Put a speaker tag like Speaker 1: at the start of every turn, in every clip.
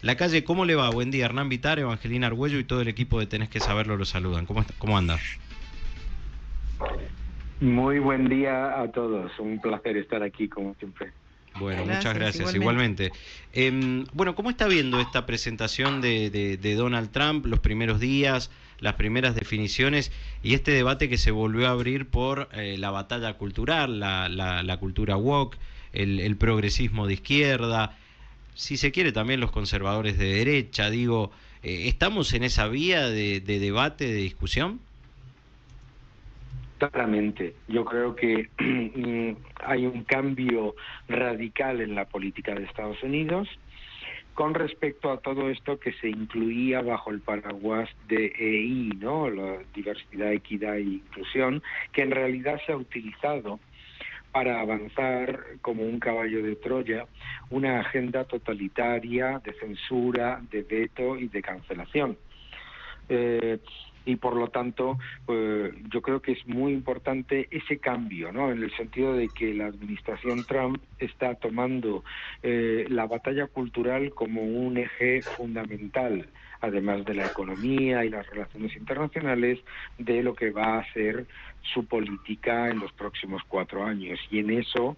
Speaker 1: La Calle, ¿cómo le va? Buen día, Hernán Vitar, Evangelina Argüello y todo el equipo de Tenés que Saberlo lo saludan. ¿Cómo anda?
Speaker 2: Muy buen día a todos, un placer estar aquí como siempre.
Speaker 1: Bueno, muchas gracias, igualmente. Bueno, ¿cómo está viendo esta presentación de Donald Trump, los primeros días, las primeras definiciones y este debate que se volvió a abrir por la batalla cultural, la cultura woke, el progresismo de izquierda, si se quiere también los conservadores de derecha? Digo, ¿estamos en esa vía de debate, de discusión?
Speaker 2: Claramente, yo creo que hay un cambio radical en la política de Estados Unidos con respecto a todo esto que se incluía bajo el paraguas de EI, ¿no? La diversidad, equidad e inclusión, que en realidad se ha utilizado para avanzar como un caballo de Troya una agenda totalitaria de censura, de veto y de cancelación. Y por lo tanto, yo creo que es muy importante ese cambio, ¿no? En el sentido de que la administración Trump está tomando la batalla cultural como un eje fundamental, además de la economía y las relaciones internacionales, de lo que va a ser su política en los próximos 4 años. Y en eso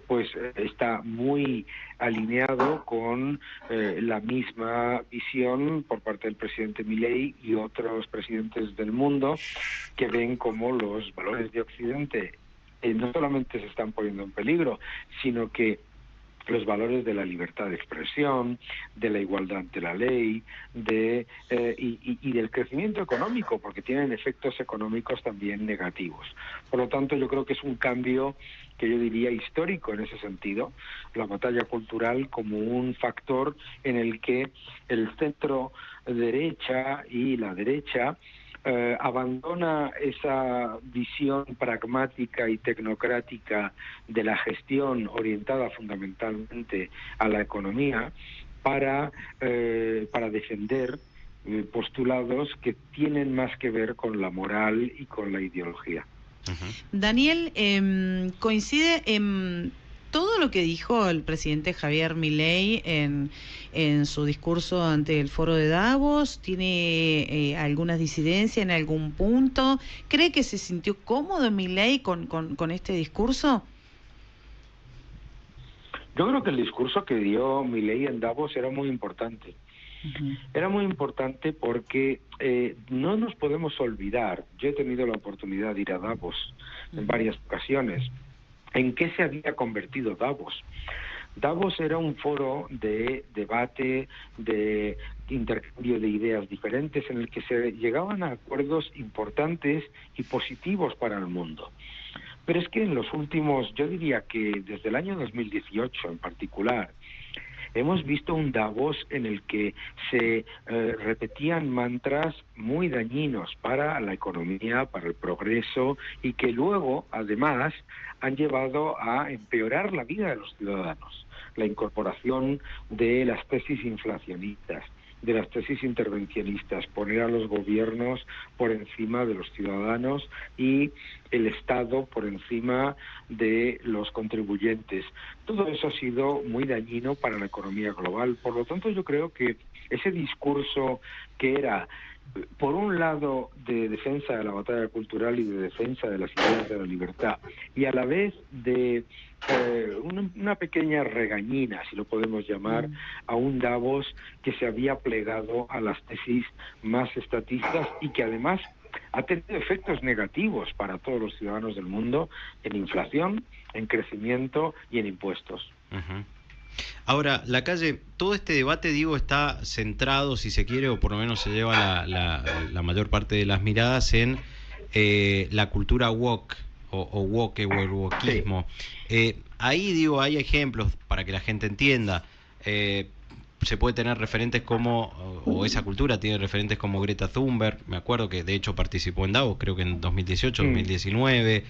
Speaker 2: pues está muy alineado con la misma visión por parte del presidente Milei y otros presidentes del mundo que ven como los valores de Occidente no solamente se están poniendo en peligro, sino que los valores de la libertad de expresión, de la igualdad ante la ley, y del crecimiento económico, porque tienen efectos económicos también negativos. Por lo tanto, yo creo que es un cambio que yo diría histórico en ese sentido, la batalla cultural como un factor en el que el centro derecha y la derecha abandona esa visión pragmática y tecnocrática de la gestión orientada fundamentalmente a la economía para defender postulados que tienen más que ver con la moral y con la ideología.
Speaker 3: Daniel, coincide en todo lo que dijo el presidente Javier Milei en su discurso ante el foro de Davos. ¿Tiene algunas disidencias en algún punto? ¿Cree que se sintió cómodo Milei con este discurso?
Speaker 2: Yo creo que el discurso que dio Milei en Davos era muy importante. Era muy importante porque no nos podemos olvidar, yo he tenido la oportunidad de ir a Davos en varias ocasiones, ¿en qué se había convertido Davos? Davos era un foro de debate, de intercambio de ideas diferentes, en el que se llegaban a acuerdos importantes y positivos para el mundo. Pero es que en los últimos, yo diría que desde el año 2018 en particular, hemos visto un Davos en el que se repetían mantras muy dañinos para la economía, para el progreso, y que luego, además, han llevado a empeorar la vida de los ciudadanos. La incorporación de las tesis inflacionistas, de las tesis intervencionistas, poner a los gobiernos por encima de los ciudadanos y el Estado por encima de los contribuyentes. Todo eso ha sido muy dañino para la economía global. Por lo tanto, yo creo que ese discurso que era, por un lado, de defensa de la batalla cultural y de defensa de las ideas de la libertad, y a la vez de una pequeña regañina, si lo podemos llamar, a un Davos que se había plegado a las tesis más estatistas y que además ha tenido efectos negativos para todos los ciudadanos del mundo en inflación, en crecimiento y en impuestos.
Speaker 1: Ahora, La Calle, todo este debate, digo, está centrado, si se quiere, o por lo menos se lleva la mayor parte de las miradas en la cultura woke, o woke, o el wokismo. Sí. Ahí, digo, hay ejemplos para que la gente entienda. Se puede tener referentes como, o esa cultura tiene referentes como Greta Thunberg, me acuerdo que de hecho participó en Davos, creo que en 2018, 2019,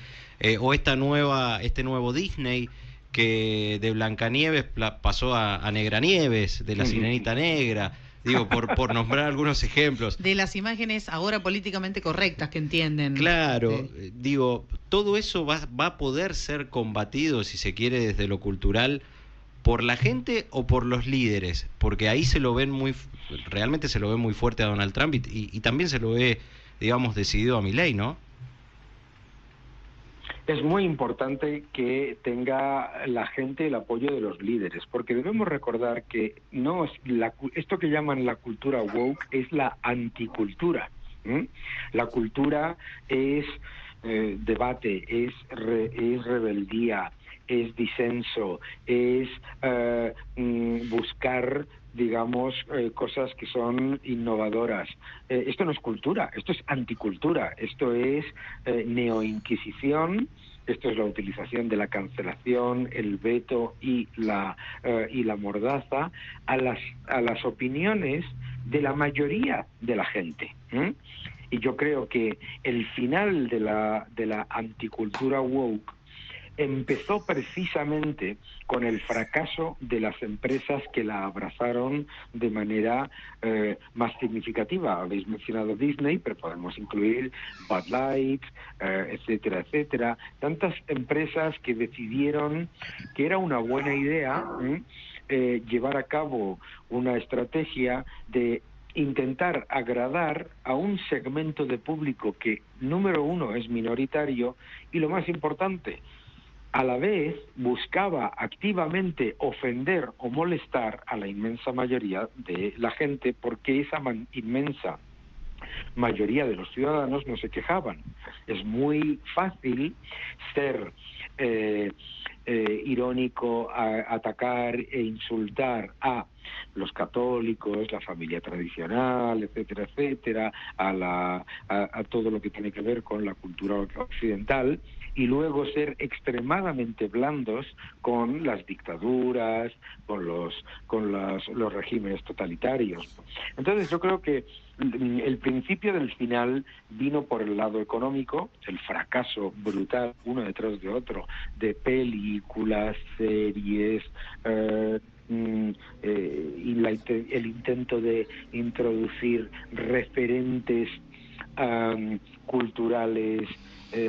Speaker 1: o este nuevo Disney, que de Blancanieves pasó a Negranieves, de la Sirenita Negra, digo, por nombrar algunos ejemplos.
Speaker 3: De las imágenes ahora políticamente correctas que entienden.
Speaker 1: Claro, digo, todo eso va a poder ser combatido, si se quiere, desde lo cultural, ¿Por la gente o por los líderes? Porque ahí realmente se lo ve muy fuerte a Donald Trump y también se lo ve, digamos, decidido a Milei, ¿no?
Speaker 2: Es muy importante que tenga la gente el apoyo de los líderes, porque debemos recordar que no es esto que llaman la cultura woke es la anticultura. La cultura es debate, es rebeldía, es disenso, es buscar, digamos, cosas que son innovadoras. Esto no es cultura, esto es anticultura, esto es neoinquisición, esto es la utilización de la cancelación, el veto y la mordaza a las opiniones de la mayoría de la gente. Y yo creo que el final de la anticultura woke empezó precisamente con el fracaso de las empresas que la abrazaron de manera más significativa. Habéis mencionado Disney, pero podemos incluir Bud Light, etcétera, etcétera. Tantas empresas que decidieron que era una buena idea llevar a cabo una estrategia de intentar agradar a un segmento de público que, número uno, es minoritario y, lo más importante, a la vez buscaba activamente ofender o molestar a la inmensa mayoría de la gente, porque esa inmensa mayoría de los ciudadanos no se quejaban. Es muy fácil ser irónico, atacar e insultar a los católicos, la familia tradicional, etcétera, etcétera, a todo lo que tiene que ver con la cultura occidental, y luego ser extremadamente blandos con las dictaduras, con los regímenes totalitarios. Entonces yo creo que el principio del final vino por el lado económico, el fracaso brutal, uno detrás de otro, de películas, series, y el intento de introducir referentes culturales,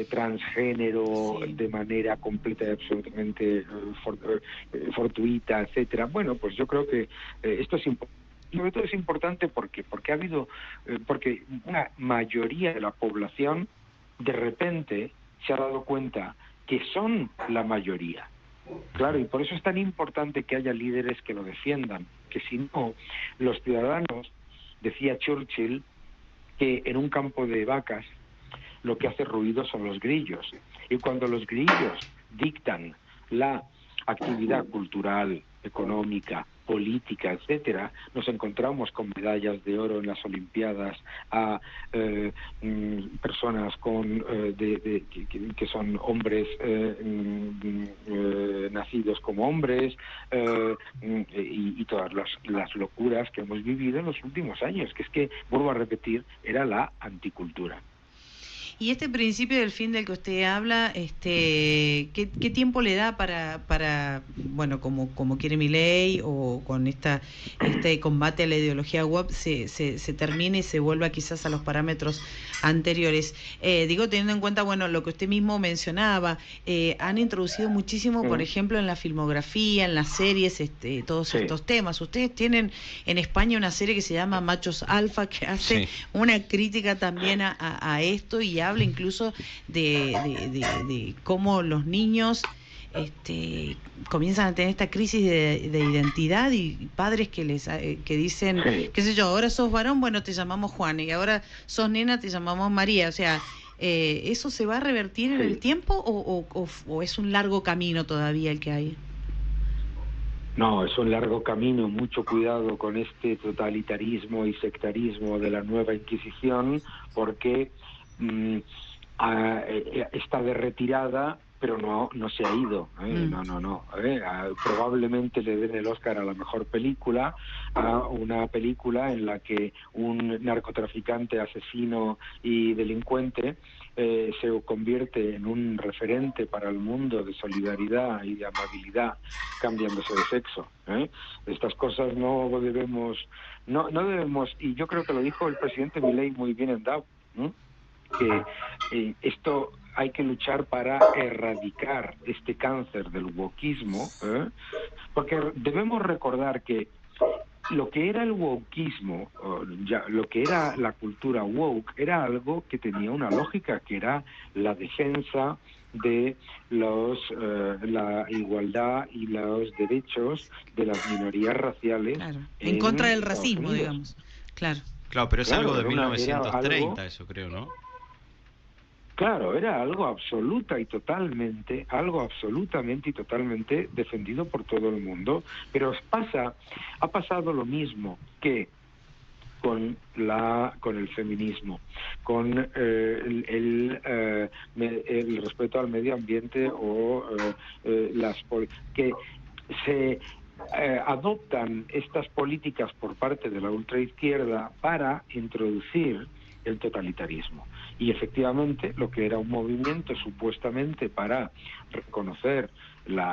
Speaker 2: transgénero, sí, de manera completa y absolutamente fortuita, etcétera. Bueno, pues yo creo que esto es importante. Sobre todo es importante porque ha habido, porque una mayoría de la población de repente se ha dado cuenta que son la mayoría. Claro, y por eso es tan importante que haya líderes que lo defiendan, que si no, los ciudadanos, decía Churchill, que en un campo de vacas lo que hace ruido son los grillos. Y cuando los grillos dictan la actividad cultural, económica, política, etcétera, nos encontramos con medallas de oro en las Olimpiadas a personas que son hombres nacidos como hombres, y todas las locuras que hemos vivido en los últimos años, que es que, vuelvo a repetir, era la anticultura.
Speaker 3: Y este principio del fin del que usted habla, ¿qué tiempo le da para bueno, como quiere Milei, o con este combate a la ideología web se termine y se vuelva quizás a los parámetros anteriores? Digo, teniendo en cuenta, bueno, lo que usted mismo mencionaba, han introducido muchísimo, por ejemplo, en la filmografía, en las series, todos estos temas. Ustedes tienen en España una serie que se llama Machos Alfa, que hace una crítica también a esto, y habla incluso de cómo los niños comienzan a tener esta crisis de identidad, y padres que dicen, qué sé yo, ahora sos varón, bueno, te llamamos Juan, y ahora sos nena, te llamamos María. O sea, ¿eso se va a revertir en el tiempo o es un largo camino todavía el que hay?
Speaker 2: No, es un largo camino. Mucho cuidado con este totalitarismo y sectarismo de la nueva Inquisición, porque está de retirada, pero no se ha ido. Probablemente le den el Oscar a la mejor película, a una película en la que un narcotraficante, asesino y delincuente se convierte en un referente para el mundo de solidaridad y de amabilidad, cambiándose de sexo. Estas cosas no debemos, y yo creo que lo dijo el presidente Milei muy bien en Davos, que esto hay que luchar para erradicar este cáncer del wokismo, Porque debemos recordar que lo que era el wokeismo, lo que era la cultura woke, era algo que tenía una lógica, que era la defensa de la igualdad y los derechos de las minorías raciales.
Speaker 3: Claro. En contra del racismo, digamos. Claro.
Speaker 1: Claro, pero es
Speaker 2: Claro,
Speaker 1: algo de
Speaker 2: era
Speaker 1: 1930,
Speaker 2: algo,
Speaker 1: eso creo, ¿no?
Speaker 2: claro, era algo absolutamente y totalmente defendido por todo el mundo, pero ha pasado lo mismo que con el feminismo, con el respeto al medio ambiente o que se adoptan estas políticas por parte de la ultraizquierda para introducir el totalitarismo. Y efectivamente, lo que era un movimiento supuestamente para reconocer los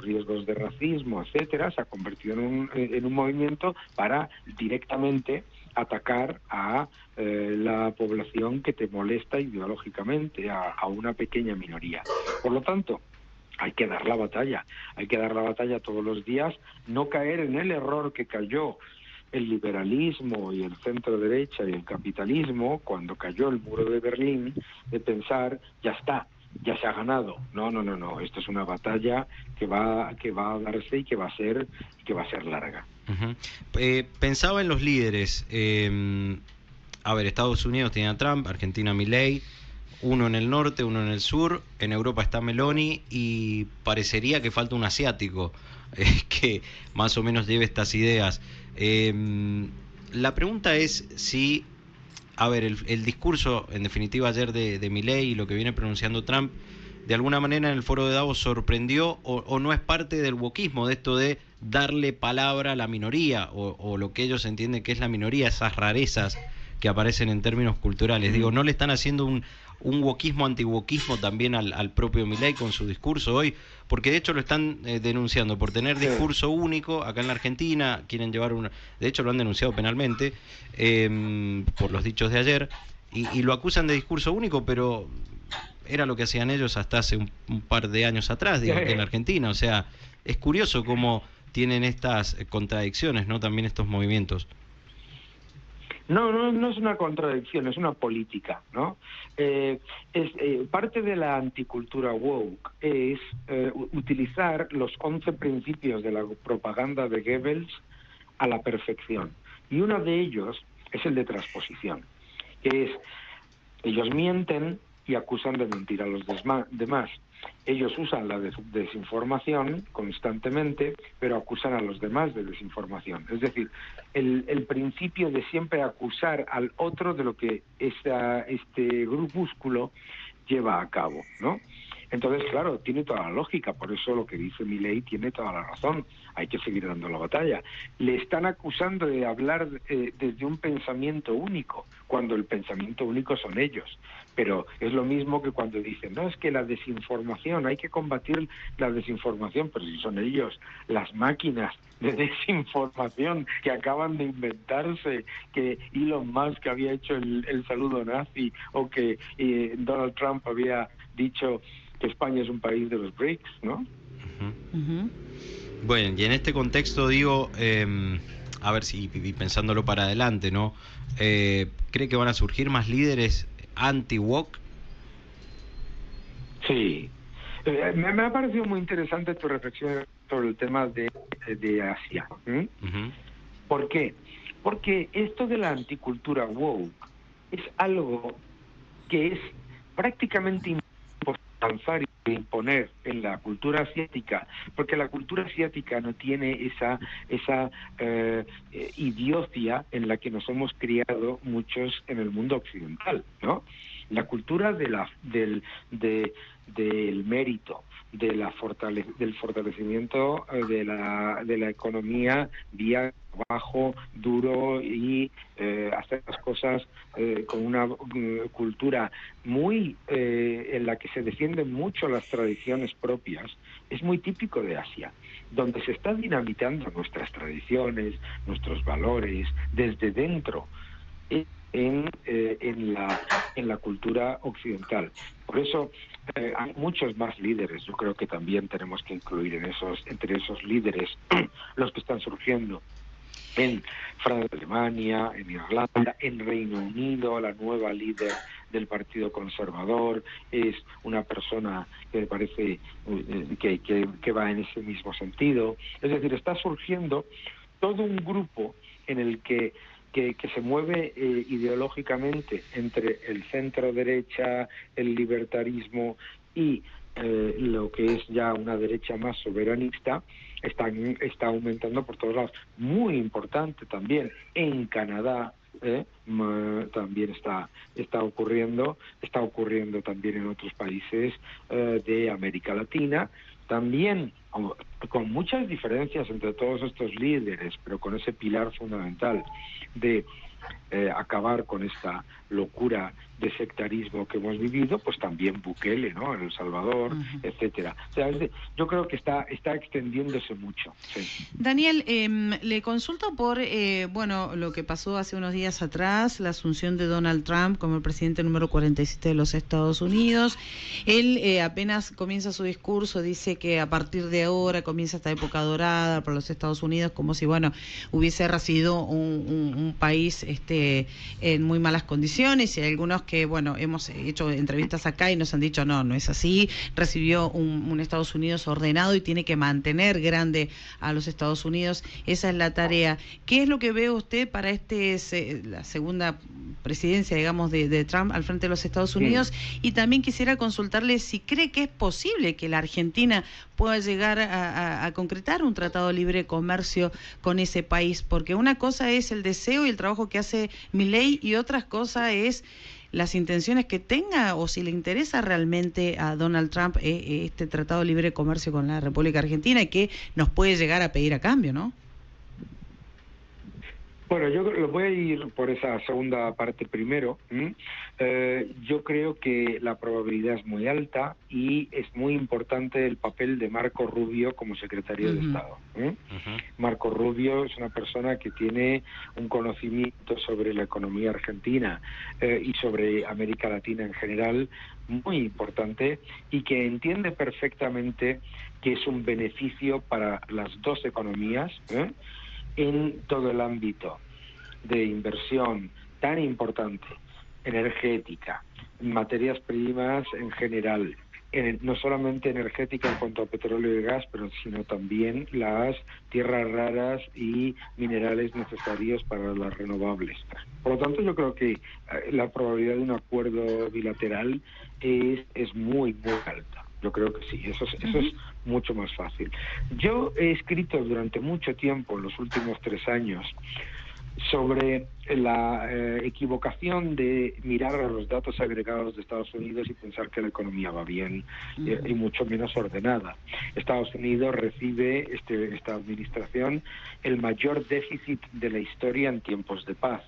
Speaker 2: riesgos de racismo, etcétera, se ha convertido en un movimiento para directamente atacar a la población que te molesta ideológicamente, a una pequeña minoría. Por lo tanto, hay que dar la batalla todos los días, no caer en el error que cayó el liberalismo y el centro derecha y el capitalismo cuando cayó el muro de Berlín, de pensar, ya está, ya se ha ganado. No, esto es una batalla que va a darse y que va a ser larga.
Speaker 1: Uh-huh. Pensaba en los líderes. A ver, Estados Unidos tiene a Trump, Argentina Milei, uno en el norte, uno en el sur, en Europa está Meloni y parecería que falta un asiático que más o menos lleve estas ideas. La pregunta es si, a ver, el discurso en definitiva ayer de Milei y lo que viene pronunciando Trump, de alguna manera en el foro de Davos sorprendió o no es parte del wokismo, de esto de darle palabra a la minoría o lo que ellos entienden que es la minoría, esas rarezas que aparecen en términos culturales. Digo, ¿no le están haciendo un wokismo, anti-wokismo también al propio Milei con su discurso hoy? Porque de hecho lo están denunciando por tener discurso único. Acá en la Argentina quieren llevar de hecho lo han denunciado penalmente por los dichos de ayer y lo acusan de discurso único, pero era lo que hacían ellos hasta hace un par de años atrás, digo, en la Argentina. O sea, es curioso cómo tienen estas contradicciones, ¿no? También estos movimientos.
Speaker 2: No es una contradicción, es una política, ¿no? Parte de la anticultura woke es utilizar los 11 principios de la propaganda de Goebbels a la perfección. Y uno de ellos es el de transposición, que es, ellos mienten y acusan de mentir a los demás. Ellos usan la desinformación constantemente, pero acusan a los demás de desinformación. Es decir, el principio de siempre acusar al otro de lo que este grupúsculo lleva a cabo, ¿no? Entonces, claro, tiene toda la lógica, por eso lo que dice Milei tiene toda la razón, hay que seguir dando la batalla. Le están acusando de hablar desde un pensamiento único, cuando el pensamiento único son ellos. Pero es lo mismo que cuando dicen, no, es que la desinformación, hay que combatir la desinformación, pero si son ellos, las máquinas de desinformación que acaban de inventarse, que Elon Musk había hecho el saludo nazi, o que Donald Trump había dicho que España es un país de los BRICS, ¿no?
Speaker 1: Uh-huh. Uh-huh. Bueno, y en este contexto digo, a ver si pensándolo para adelante, ¿no? ¿Cree que van a surgir más líderes anti-woke?
Speaker 2: Sí. Me ha parecido muy interesante tu reflexión sobre el tema de Asia. Uh-huh. ¿Por qué? Porque esto de la anticultura woke es algo que es prácticamente imposible avanzar y imponer en la cultura asiática, porque la cultura asiática no tiene esa idiocia en la que nos hemos criado muchos en el mundo occidental, ¿no? La cultura del mérito, del fortalecimiento de la economía vía trabajo duro y hacer las cosas con una cultura muy en la que se defienden mucho las tradiciones propias, es muy típico de Asia, donde se están dinamitando nuestras tradiciones, nuestros valores desde dentro en la cultura occidental. Por eso hay muchos más líderes. Yo creo que también tenemos que incluir entre esos líderes los que están surgiendo en Francia, Alemania, en Irlanda, en Reino Unido. La nueva líder del Partido Conservador es una persona que me parece que va en ese mismo sentido. Es decir, está surgiendo todo un grupo en el que se mueve ideológicamente entre el centro derecha, el libertarismo y lo que es ya una derecha más soberanista, está aumentando por todos lados. Muy importante también en Canadá, también está ocurriendo también en otros países de América Latina, también con muchas diferencias entre todos estos líderes, pero con ese pilar fundamental de acabar con esta locura de sectarismo que hemos vivido, pues también Bukele, ¿no?, en El Salvador, etcétera. O sea, yo creo que está extendiéndose mucho. Sí.
Speaker 3: Daniel, le consulto por lo que pasó hace unos días atrás, la asunción de Donald Trump como el presidente número 47 de los Estados Unidos. Él apenas comienza su discurso, dice que a partir de ahora comienza esta época dorada para los Estados Unidos, como si hubiese recibido un país en muy malas condiciones, y hay algunos que hemos hecho entrevistas acá y nos han dicho no es así. Recibió un Estados Unidos ordenado y tiene que mantener grande a los Estados Unidos. Esa es la tarea. ¿Qué es lo que ve usted para la segunda presidencia, digamos, de Trump al frente de los Estados Unidos? Y también quisiera consultarle si cree que es posible que la Argentina pueda llegar a concretar un tratado de libre comercio con ese país, porque una cosa es el deseo y el trabajo que hace Milei y otra cosa es las intenciones que tenga, o si le interesa realmente a Donald Trump este tratado de libre comercio con la República Argentina, y que nos puede llegar a pedir a cambio, ¿no?
Speaker 2: Bueno, yo lo voy a ir por esa segunda parte primero. Yo creo que la probabilidad es muy alta y es muy importante el papel de Marco Rubio como secretario de Estado. Marco Rubio es una persona que tiene un conocimiento sobre la economía argentina y sobre América Latina en general muy importante, y que entiende perfectamente que es un beneficio para las dos economías, en todo el ámbito de inversión tan importante, energética, materias primas en general, no solamente energética en cuanto a petróleo y gas, pero sino también las tierras raras y minerales necesarios para las renovables. Por lo tanto, yo creo que la probabilidad de un acuerdo bilateral es muy, muy alta. Yo creo que sí, eso es mucho más fácil. Yo he escrito durante mucho tiempo, en los últimos 3 años, sobre la equivocación de mirar a los datos agregados de Estados Unidos y pensar que la economía va bien, y mucho menos ordenada. Estados Unidos recibe, esta administración, el mayor déficit de la historia en tiempos de paz.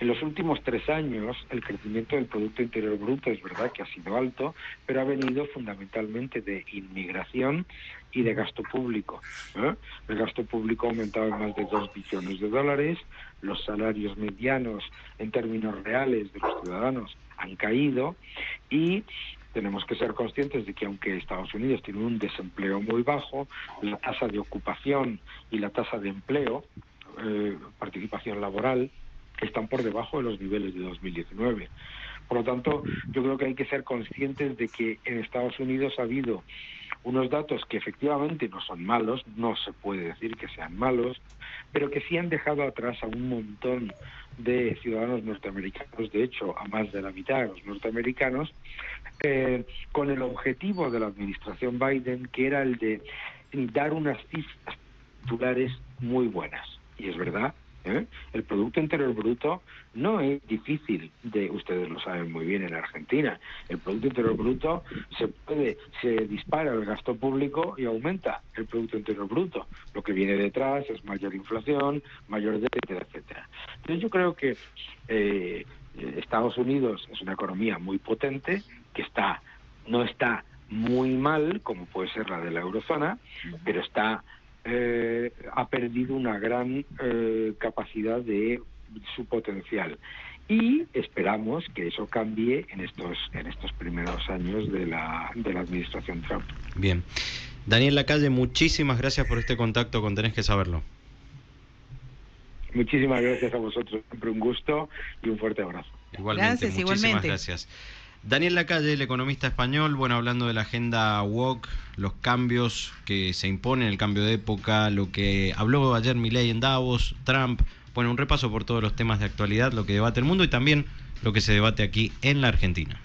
Speaker 2: En los últimos 3 años, el crecimiento del Producto Interior Bruto es verdad que ha sido alto, pero ha venido fundamentalmente de inmigración y de gasto público. El gasto público ha aumentado en más de $2 billones, los salarios medianos en términos reales de los ciudadanos han caído, y tenemos que ser conscientes de que aunque Estados Unidos tiene un desempleo muy bajo, la tasa de ocupación y la tasa de empleo, participación laboral, están por debajo de los niveles de 2019. Por lo tanto, yo creo que hay que ser conscientes de que en Estados Unidos ha habido unos datos que efectivamente no son malos, no se puede decir que sean malos, pero que sí han dejado atrás a un montón de ciudadanos norteamericanos, de hecho a más de la mitad de los norteamericanos, con el objetivo de la administración Biden, que era el de dar unas cifras titulares muy buenas. Y es verdad, el Producto Interior Bruto no es difícil ustedes lo saben muy bien en Argentina. El Producto Interior Bruto se dispara el gasto público y aumenta el Producto Interior Bruto. Lo que viene detrás es mayor inflación, mayor déficit, etcétera. Entonces yo creo que Estados Unidos es una economía muy potente, que no está muy mal, como puede ser la de la eurozona, pero ha perdido una gran capacidad de su potencial. y esperamos que eso cambie en estos primeros años de la administración Trump.
Speaker 1: Bien. Daniel Lacalle, muchísimas gracias por este contacto con Tenés que Saberlo.
Speaker 2: Muchísimas gracias a vosotros, siempre un gusto y un fuerte abrazo.
Speaker 1: Igualmente, muchísimas gracias. Daniel Lacalle, el economista español, bueno, hablando de la agenda woke, los cambios que se imponen, el cambio de época, lo que habló ayer Milei en Davos, Trump, bueno, un repaso por todos los temas de actualidad, lo que debate el mundo y también lo que se debate aquí en la Argentina.